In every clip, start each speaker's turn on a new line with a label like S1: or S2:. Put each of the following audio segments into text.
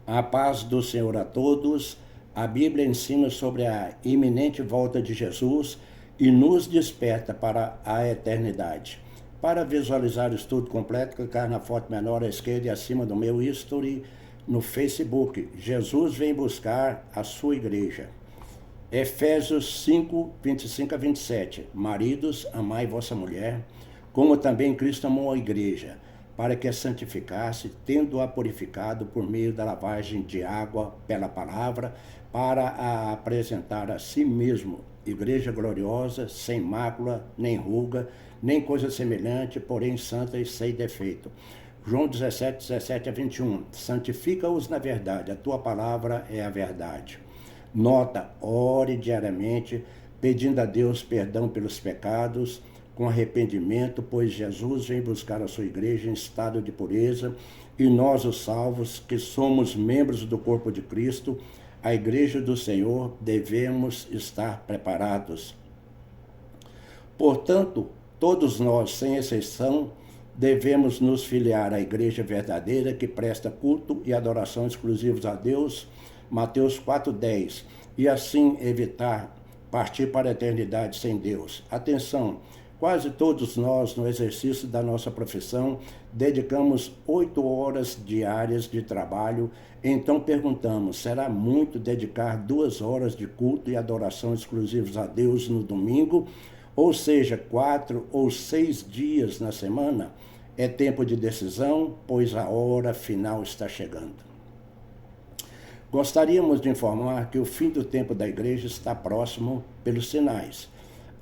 S1: A paz do Senhor a todos. A Bíblia ensina sobre a iminente volta de Jesus e nos desperta para a eternidade. Para visualizar o estudo completo, clicar na foto menor à esquerda e acima do meu history no Facebook. Jesus vem buscar a sua igreja. Efésios 5, 25 a 27. Maridos, amai vossa mulher, como também Cristo amou a igreja, para que a santificasse, tendo-a purificado por meio da lavagem de água pela palavra, para a apresentar a si mesmo, igreja gloriosa, sem mácula, nem ruga, nem coisa semelhante, porém santa e sem defeito. João 17, 17 a 21. Santifica-os na verdade, a tua palavra é a verdade. Nota, ore diariamente, pedindo a Deus perdão pelos pecados, com arrependimento, pois Jesus vem buscar a sua igreja em estado de pureza, e nós, os salvos, que somos membros do corpo de Cristo, a igreja do Senhor, devemos estar preparados. Portanto, todos nós, sem exceção, devemos nos filiar à igreja verdadeira que presta culto e adoração exclusivos a Deus, Mateus 4,10, e assim evitar partir para a eternidade sem Deus. Atenção! Quase todos nós, no exercício da nossa profissão, dedicamos 8 horas diárias de trabalho. Então perguntamos, será muito dedicar 2 horas de culto e adoração exclusivos a Deus no domingo? Ou seja, 4 ou 6 dias na semana? É tempo de decisão, pois a hora final está chegando. Gostaríamos de informar que o fim do tempo da igreja está próximo pelos sinais.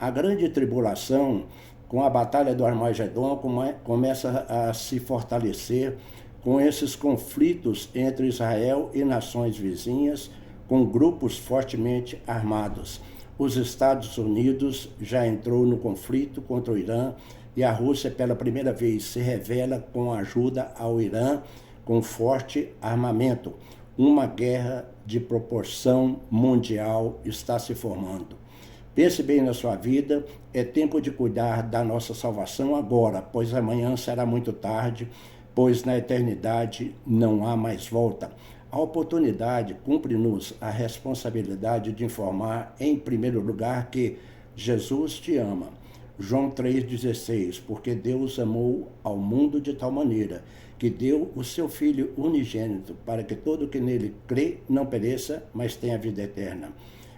S1: A grande tribulação, com a batalha do Armagedon, começa a se fortalecer com esses conflitos entre Israel e nações vizinhas, com grupos fortemente armados. Os Estados Unidos já entrou no conflito contra o Irã e a Rússia, pela primeira vez, se revela com ajuda ao Irã com forte armamento. Uma guerra de proporção mundial está se formando. Pense bem na sua vida, é tempo de cuidar da nossa salvação agora, pois amanhã será muito tarde, pois na eternidade não há mais volta. A oportunidade cumpre-nos a responsabilidade de informar, em primeiro lugar, que Jesus te ama. João 3,16, porque Deus amou ao mundo de tal maneira que deu o seu Filho unigênito, para que todo que nele crê não pereça, mas tenha vida eterna.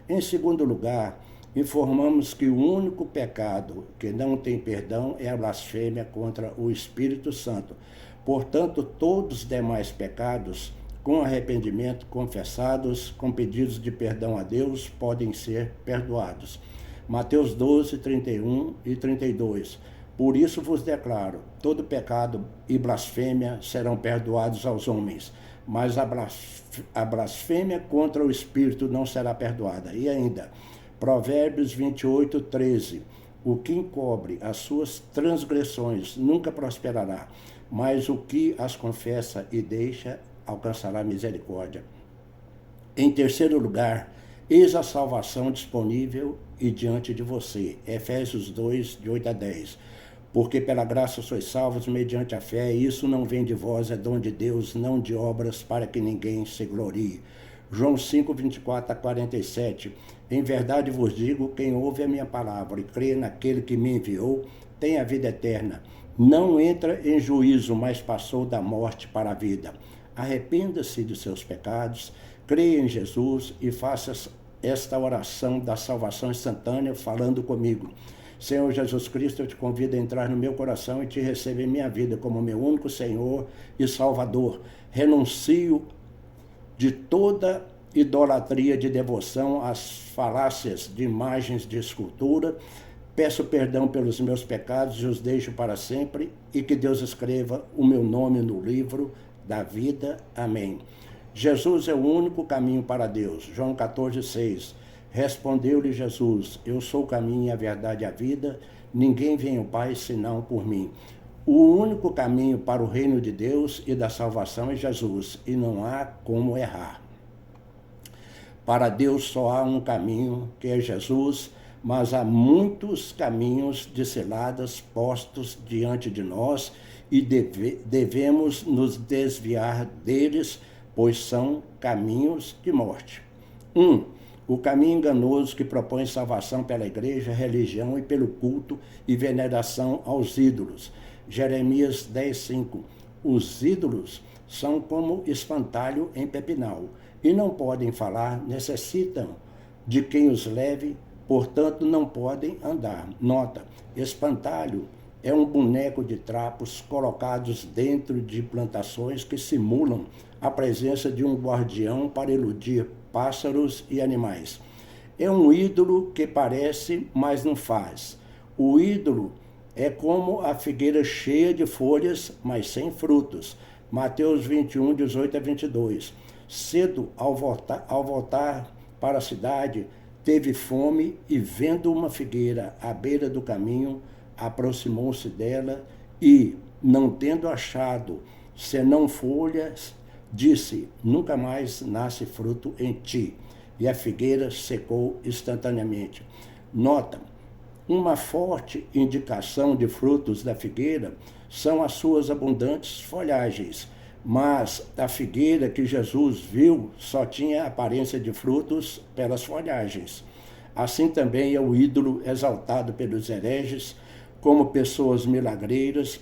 S1: Em segundo lugar, informamos que o único pecado que não tem perdão é a blasfêmia contra o Espírito Santo. Portanto, todos os demais pecados, com arrependimento, confessados, com pedidos de perdão a Deus, podem ser perdoados. Mateus 12, 31 e 32. Por isso vos declaro, todo pecado e blasfêmia serão perdoados aos homens, mas a blasfêmia contra o Espírito não será perdoada. E ainda, Provérbios 28, 13. O que encobre as suas transgressões nunca prosperará, mas o que as confessa e deixa alcançará misericórdia. Em terceiro lugar, eis a salvação disponível e diante de você. Efésios 2, de 8 a 10. Porque pela graça sois salvos mediante a fé, e isso não vem de vós, é dom de Deus, não de obras, para que ninguém se glorie. João 5, 24 a 47. Em verdade vos digo, quem ouve a minha palavra e crê naquele que me enviou, tem a vida eterna. Não entra em juízo, mas passou da morte para a vida. Arrependa-se de seus pecados, creia em Jesus e faça esta oração da salvação instantânea falando comigo. Senhor Jesus Cristo, eu te convido a entrar no meu coração e te receber em minha vida como meu único Senhor e Salvador. Renuncio de toda idolatria de devoção às falácias de imagens de escultura. Peço perdão pelos meus pecados e os deixo para sempre, e que Deus escreva o meu nome no livro da vida. Amém. Jesus é o único caminho para Deus. João 14, 6. Respondeu-lhe Jesus, eu sou o caminho, a verdade e a vida, ninguém vem ao Pai senão por mim. O único caminho para o reino de Deus e da salvação é Jesus, e não há como errar. Para Deus só há um caminho, que é Jesus, mas há muitos caminhos de ciladas postos diante de nós e devemos nos desviar deles pois são caminhos de morte. O caminho enganoso que propõe salvação pela igreja, religião e pelo culto e veneração aos ídolos. Jeremias 10:5. Os ídolos são como espantalho em pepinal e não podem falar, necessitam de quem os leve, portanto não podem andar. Nota: espantalho é um boneco de trapos colocados dentro de plantações que simulam a presença de um guardião para iludir pássaros e animais. É um ídolo que parece, mas não faz. O ídolo é como a figueira cheia de folhas, mas sem frutos. Mateus 21, 18-22. Cedo, ao voltar para a cidade, teve fome e, vendo uma figueira à beira do caminho, aproximou-se dela e, não tendo achado senão folhas, disse: nunca mais nasce fruto em ti. E a figueira secou instantaneamente. Nota: uma forte indicação de frutos da figueira são as suas abundantes folhagens, mas a figueira que Jesus viu só tinha aparência de frutos pelas folhagens. Assim também é o ídolo exaltado pelos hereges como pessoas milagreiras,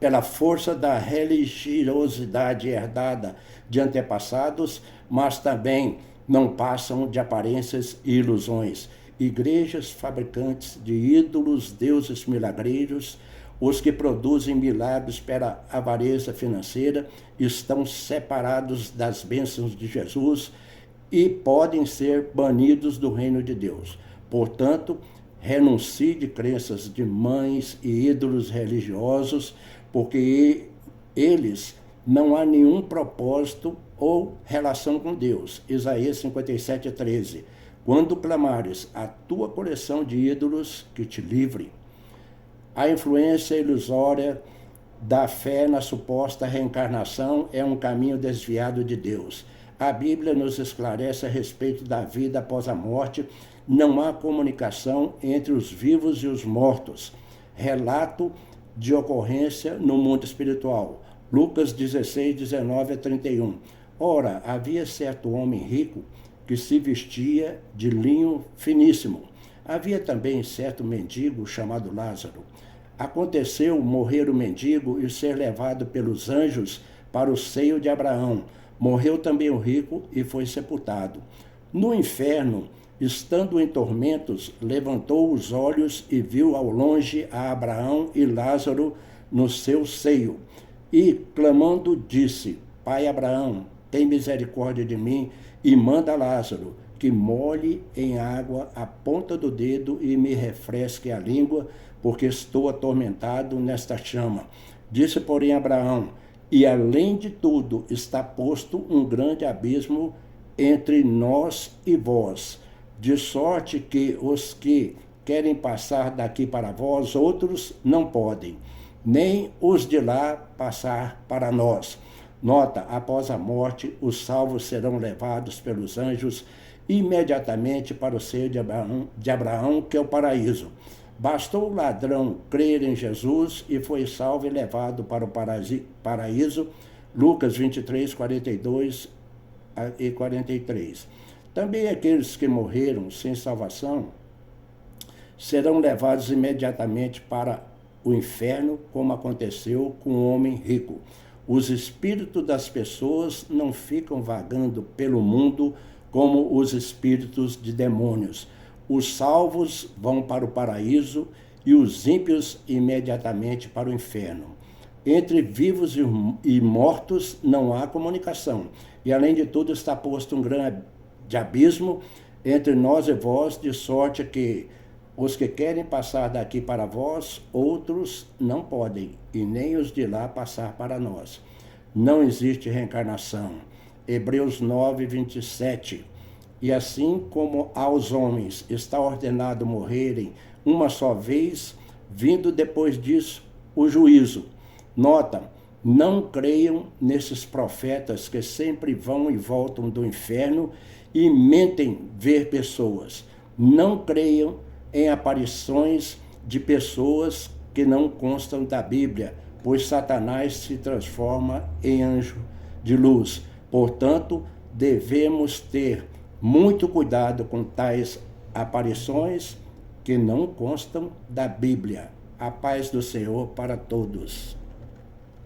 S1: pela força da religiosidade herdada de antepassados, mas também não passam de aparências e ilusões. Igrejas fabricantes de ídolos, deuses milagreiros, os que produzem milagres pela avareza financeira, estão separados das bênçãos de Jesus e podem ser banidos do reino de Deus. Portanto, renuncie de crenças de mães e ídolos religiosos, porque eles não há nenhum propósito ou relação com Deus. Isaías 57:13. Quando clamares a tua coleção de ídolos, que te livre. A influência ilusória da fé na suposta reencarnação é um caminho desviado de Deus. A Bíblia nos esclarece a respeito da vida após a morte. Não há comunicação entre os vivos e os mortos. Relato de ocorrência no mundo espiritual. Lucas 16, 19-31. Ora, havia certo homem rico que se vestia de linho finíssimo. Havia também certo mendigo chamado Lázaro. Aconteceu morrer o mendigo e ser levado pelos anjos para o seio de Abraão. Morreu também o rico e foi sepultado. No inferno, estando em tormentos, levantou os olhos e viu ao longe a Abraão e Lázaro no seu seio. E, clamando, disse: Pai Abraão, tem misericórdia de mim e manda Lázaro que molhe em água a ponta do dedo e me refresque a língua, porque estou atormentado nesta chama. Disse, porém, Abraão: e além de tudo está posto um grande abismo entre nós e vós, de sorte que os que querem passar daqui para vós, outros não podem, nem os de lá passar para nós. Nota: após a morte, os salvos serão levados pelos anjos imediatamente para o seio de Abraão, que é o paraíso. Bastou o ladrão crer em Jesus e foi salvo e levado para o paraíso. Lucas 23, 42 e 43. Também aqueles que morreram sem salvação serão levados imediatamente para o inferno, como aconteceu com o homem rico. Os espíritos das pessoas não ficam vagando pelo mundo como os espíritos de demônios. Os salvos vão para o paraíso e os ímpios imediatamente para o inferno. Entre vivos e mortos não há comunicação. E além de tudo está posto um grande abismo entre nós e vós, de sorte que os que querem passar daqui para vós, outros não podem, e nem os de lá passar para nós. Não existe reencarnação. Hebreus 9, 27. E assim como aos homens está ordenado morrerem uma só vez, vindo depois disso o juízo. Nota: não creiam nesses profetas que sempre vão e voltam do inferno e mentem ver pessoas. Não creiam em aparições de pessoas que não constam da Bíblia, pois Satanás se transforma em anjo de luz. Portanto, devemos ter muito cuidado com tais aparições que não constam da Bíblia. A paz do Senhor para todos.